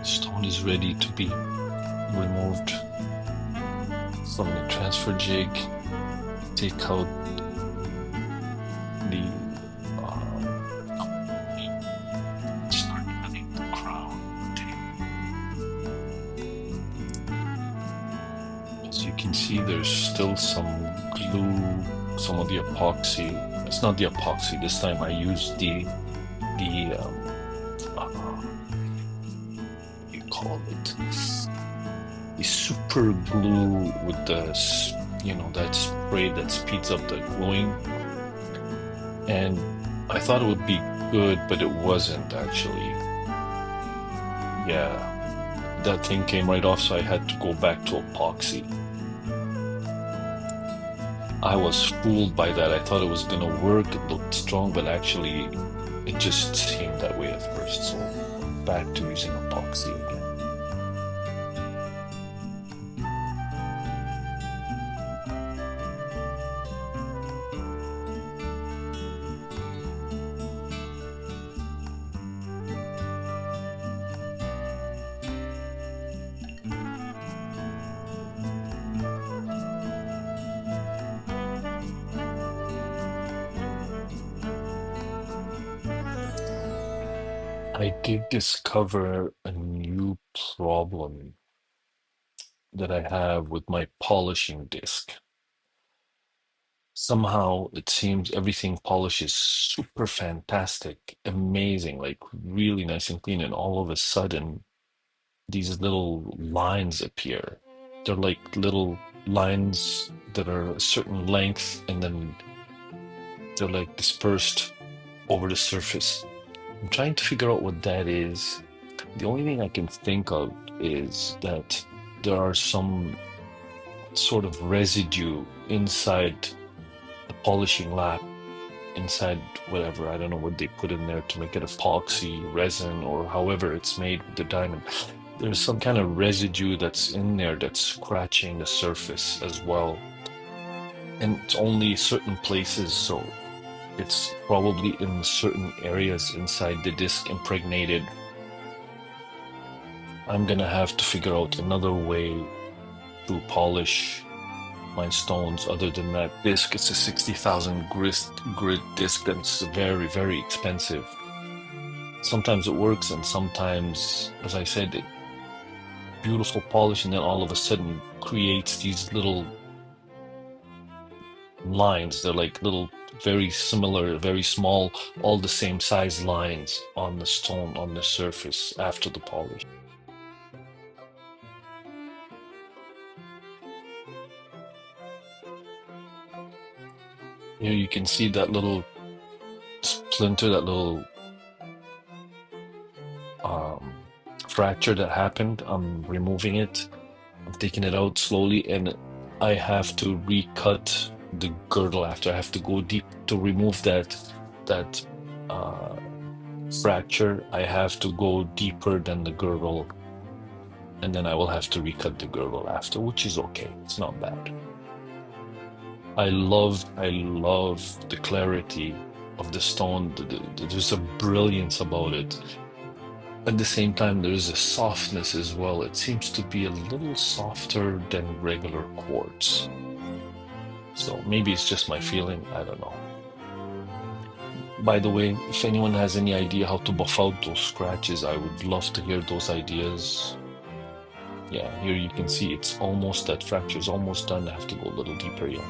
Stone is ready to be removed from the transfer jig. Take out the start cutting the crown. As you can see, there's still some glue, some of the epoxy. It's not the epoxy this time. I used the what do you call it? The super glue with the that spray that speeds up the gluing. And I thought it would be good, but it wasn't actually. Yeah, that thing came right off, so I had to go back to epoxy. I was fooled by that. I thought it was gonna work, it looked strong, but actually it just seemed that way at first. So back to using epoxy again. I did discover a new problem that I have with my polishing disc. Somehow it seems everything polishes super fantastic, amazing, like really nice and clean, and all of a sudden these little lines appear. They're like little lines that are a certain length and then they're like dispersed over the surface. I'm trying to figure out what that is. The only thing I can think of is that there are some sort of residue inside the polishing lap, inside whatever, I don't know what they put in there to make it epoxy, resin, or however it's made with the diamond. There's some kind of residue that's in there that's scratching the surface as well. And it's only certain places, so it's probably in certain areas inside the disc impregnated. I'm gonna have to figure out another way to polish my stones other than that disc. It's a 60,000 grit disc that's very, very expensive. Sometimes it works, and sometimes, as I said, beautiful polish, and then all of a sudden creates these little lines. They're like little, very similar, very small, all the same size lines on the stone, on the surface after the polish. Here you can see that little splinter, that little fracture that happened. I'm removing it. I'm taking it out slowly, and I have to recut the girdle after. I have to go deep to remove that uh, fracture. I have to go deeper than the girdle, and then I will have to recut the girdle after, which is okay. It's not bad. I love the clarity of the stone. There's a brilliance about it. At the same time, there is a softness as well. It seems to be a little softer than regular quartz. So maybe it's just my feeling. I don't know. By the way, if anyone has any idea how to buff out those scratches, I would love to hear those ideas. Yeah, here you can see it's almost, that fracture is almost done. I have to go a little deeper here.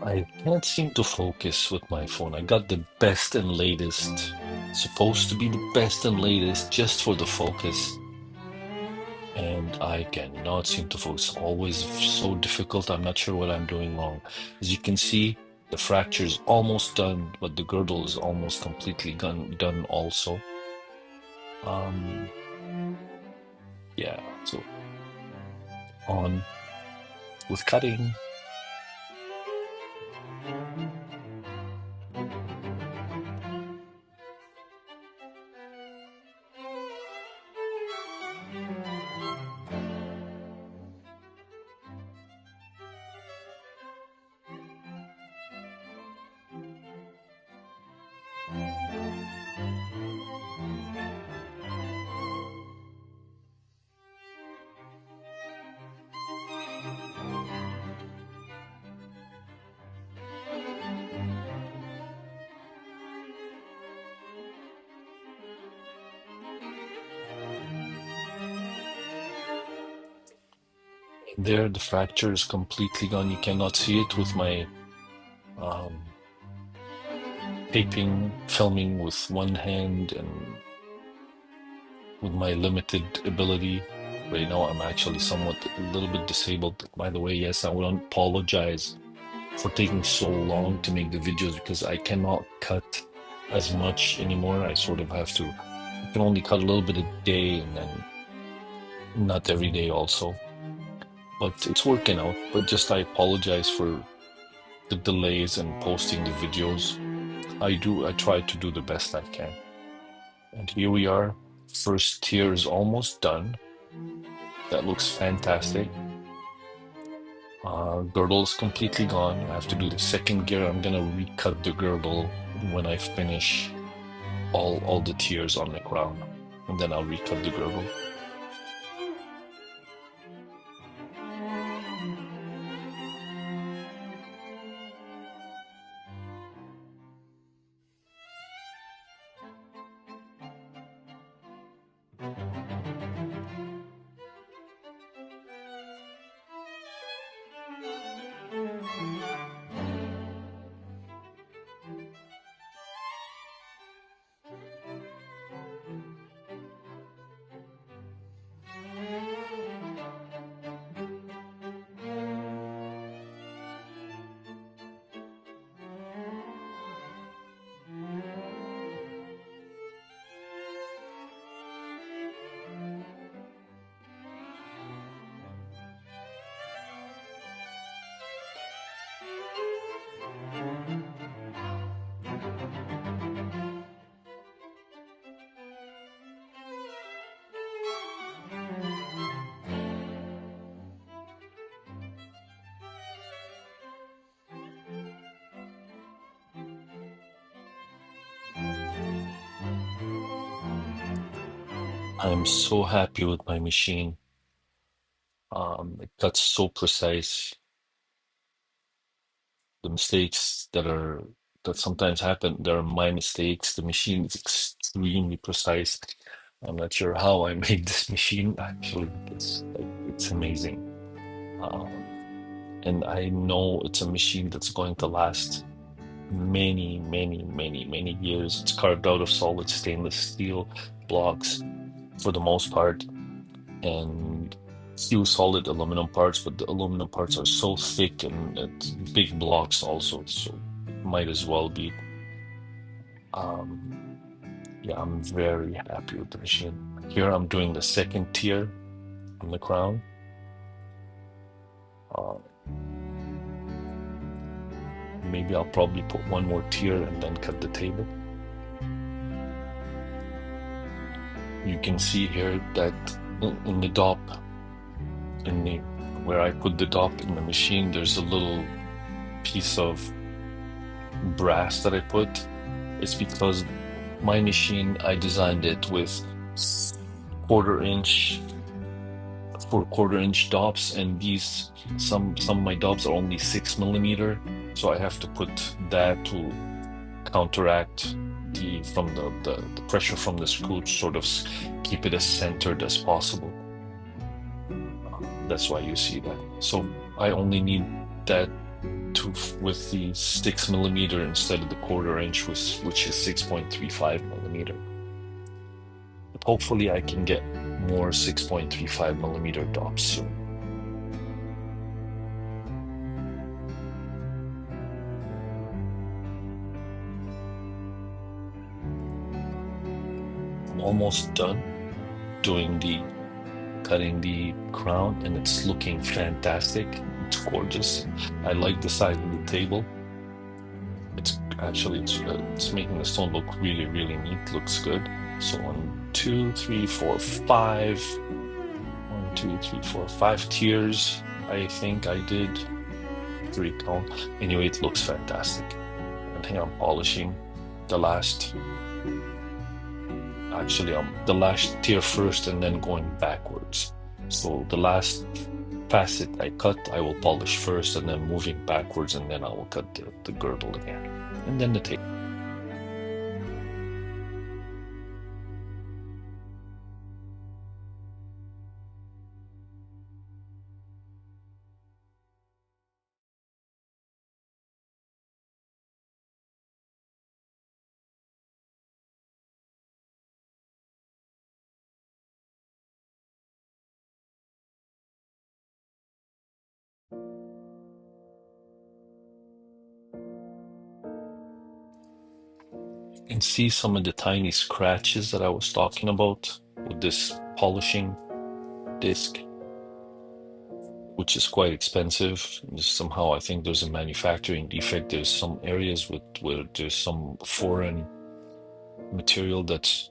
I can't seem to focus with my phone. I got the best and latest, supposed to be the best and latest just for the focus, and I cannot seem to focus. Always so difficult. I'm not sure what I'm doing wrong. As you can see, the fracture is almost done, but the girdle is almost completely done also. Um, yeah, so on with cutting. There, the fracture is completely gone. You cannot see it with my um, taping, filming with one hand, and with my limited ability. Right now, I'm actually somewhat a little bit disabled. By the way, yes, I want to apologize for taking so long to make the videos because I cannot cut as much anymore. I sort of have to, I can only cut a little bit a day and then not every day also. But it's working out. But just I apologize for the delays in posting the videos. I try to do the best I can. And here we are. First tier is almost done. That looks fantastic. Girdle is completely gone. I have to do the second gear. I'm gonna recut the girdle when I finish all the tiers on the crown, and then I'll recut the girdle. I'm so happy with my machine. It cuts so precise. The mistakes that sometimes happen, they are my mistakes. The machine is extremely precise. I'm not sure how I made this machine. Actually, it's amazing. Um, and I know it's a machine that's going to last many, many, many, many years. It's carved out of solid stainless steel blocks for the most part, and few solid aluminum parts, but the aluminum parts are so thick and it's big blocks also, so it might as well be. Um, yeah, I'm very happy with the machine. Here I'm doing the second tier on the crown. Uh, maybe I'll probably put one more tier and then cut the table. You can see here that in the dop, in the where I put the dop in the machine, there's a little piece of brass that I put. It's because my machine, I designed it with quarter inch for quarter-inch dops, and these some of my dops are only 6 millimeter, so I have to put that to counteract the pressure from the screw to sort of keep it as centered as possible. That's why you see that. So I only need that to with the 6 millimeter instead of the quarter inch, which is 6.35 millimeter. But hopefully I can get more 6.35 millimeter dots soon. I'm almost done doing cutting the crown, and it's looking fantastic. It's gorgeous. I like the size of the table. It's making the stone look really, really neat. Looks good. So 1, 2, 3, 4, 5. 1, 2, 3, 4, 5 tiers. I think I did 3 count. Anyway, it looks fantastic. I think I'm polishing the last. Actually, the last tier first, and then going backwards. So the last facet I cut, I will polish first, and then moving backwards, and then I will cut the girdle again, and then the tape. And see some of the tiny scratches that I was talking about with this polishing disc, which is quite expensive. Just somehow I think there's a manufacturing defect. There's some areas where there's some foreign material that's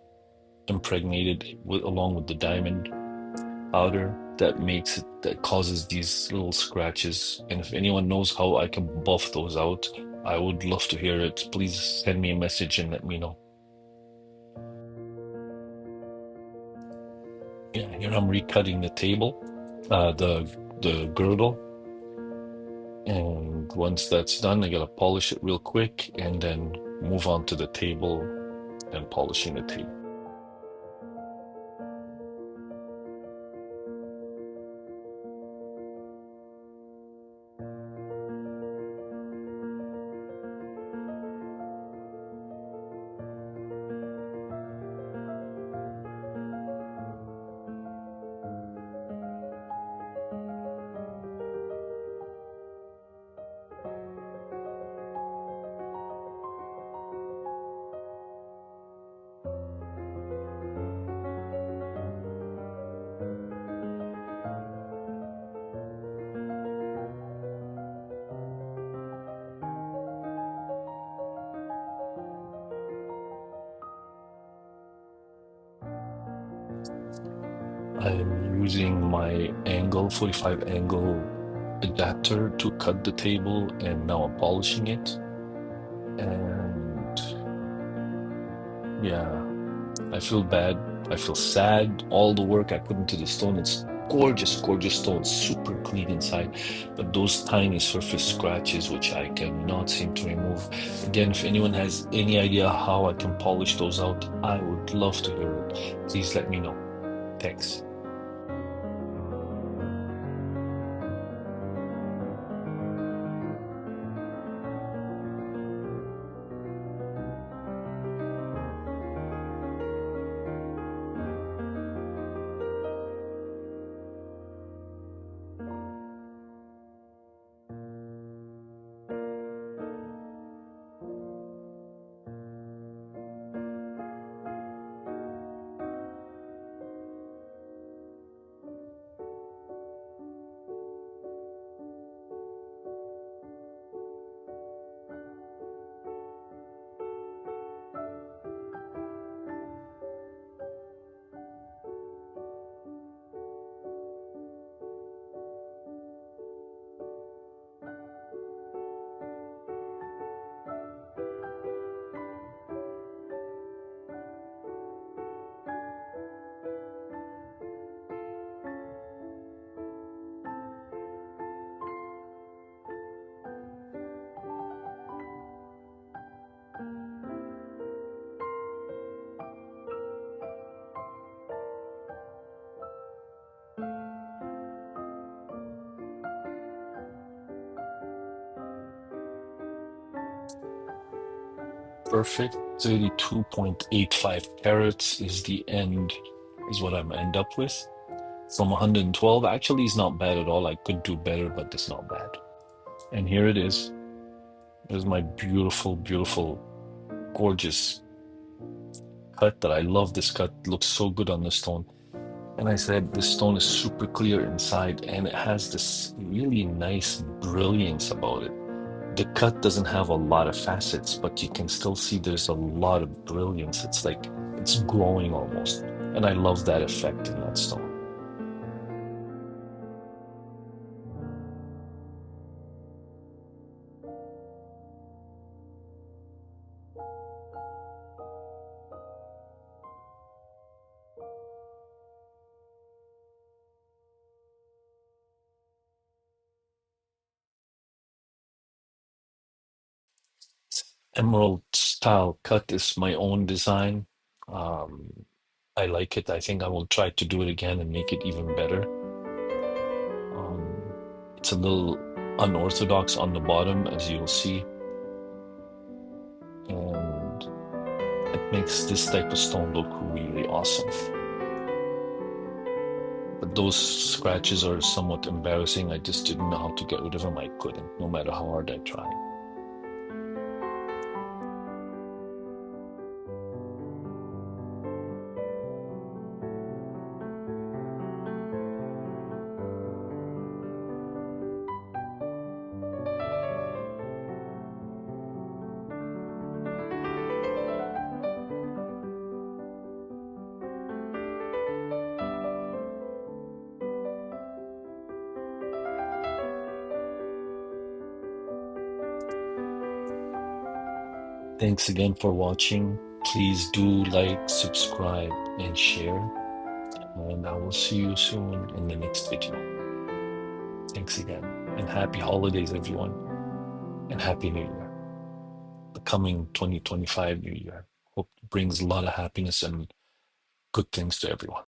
impregnated along with the diamond powder that causes these little scratches. And if anyone knows how I can buff those out, I would love to hear it. Please send me a message and let me know. Yeah, here I'm recutting the table, the girdle, and once that's done, I gotta polish it real quick and then move on to the table and polishing the table. I'm using my 45 angle adapter to cut the table, and now I'm polishing it. And yeah, I feel bad. I feel sad. All the work I put into the stone, it's gorgeous, gorgeous stone, super clean inside. But those tiny surface scratches, which I cannot seem to remove. Again, if anyone has any idea how I can polish those out, I would love to hear it. Please let me know. Thanks. perfect. 32.85 carats is the end, is what I'm end up with. From 112, actually is not bad at all. I could do better, but it's not bad. And here it is. There's my beautiful, beautiful, gorgeous cut that I love. This cut looks so good on the stone. And I said this stone is super clear inside and it has this really nice brilliance about it. The cut doesn't have a lot of facets, but you can still see there's a lot of brilliance. It's like it's glowing almost. And I love that effect in that stone. Emerald style cut is my own design. Um, I like it. I think I will try to do it again and make it even better. Um, it's a little unorthodox on the bottom, as you'll see, and it makes this type of stone look really awesome. But those scratches are somewhat embarrassing. I just didn't know how to get rid of them. I couldn't, no matter how hard I tried. Thanks again for watching. Please do like, subscribe, and share. And I will see you soon in the next video. Thanks again. And happy holidays, everyone. And Happy New Year. The coming 2025 New Year. Hope brings a lot of happiness and good things to everyone.